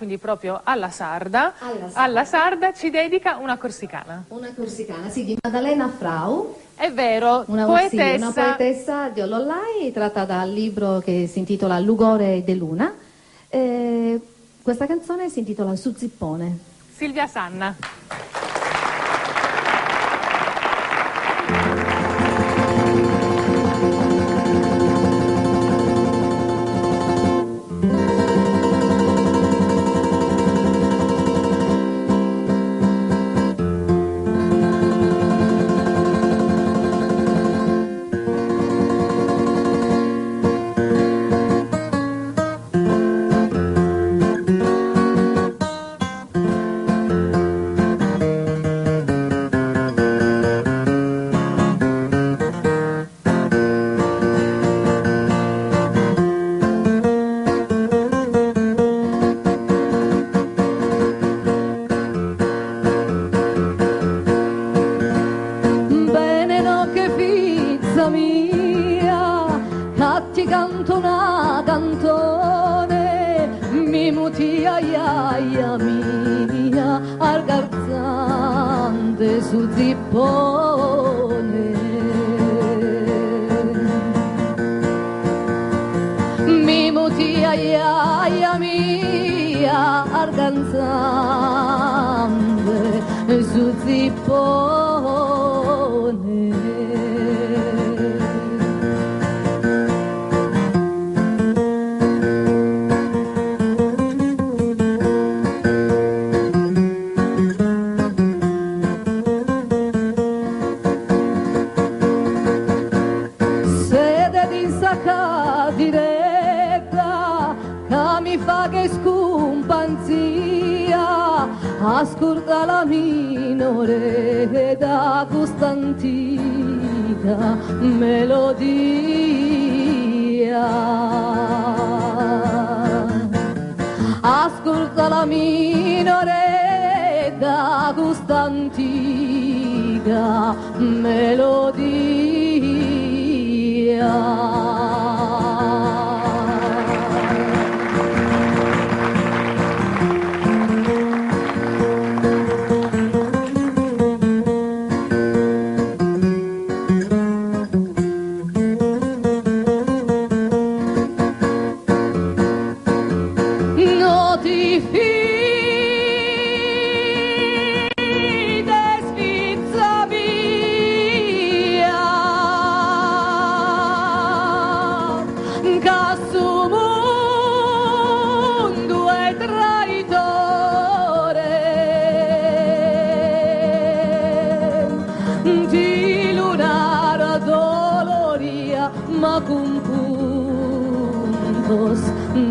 quindi proprio alla sarda ci dedica una corsicana. Una corsicana, sì, di Maddalena Frau. È vero, una poetessa di Olollai, tratta dal libro che si intitola Lugore de Luna. Questa canzone si intitola Su Zippone. Silvia Sanna. Su zippone mi muti aia mia arganzante su zippone. Ascolta la minore da questa antica melodia. Ascolta la minore da questa antica melodia.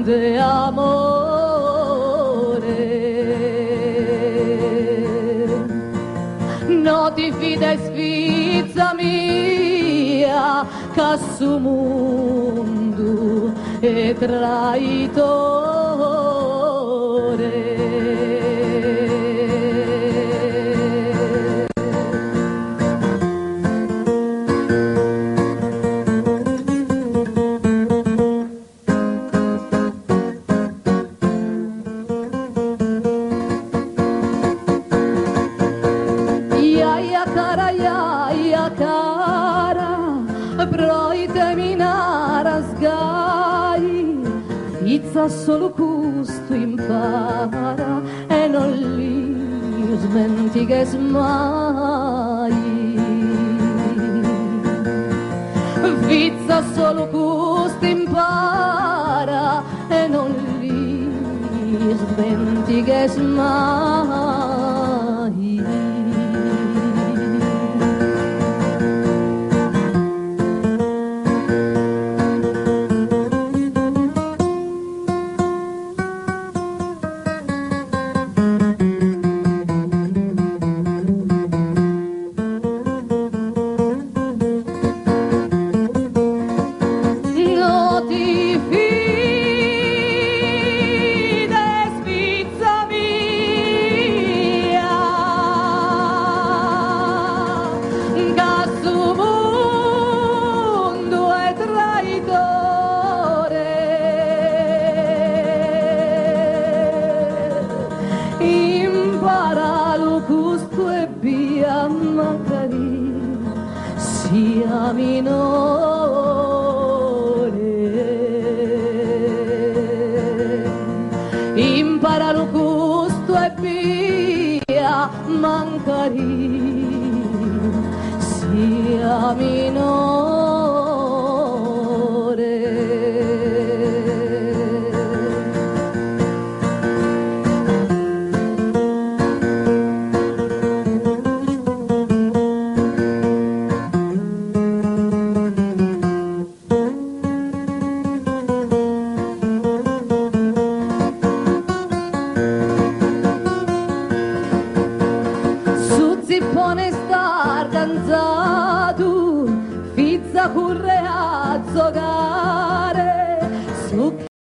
De amore no ti fida sfizza mia che su mondo è traitore. Solo questo impara e non li smentica mai. Fizza solo questo impara e non li smentica mai. imparano gusto e via magari sia minore. Imparano gusto e via magari sia minore.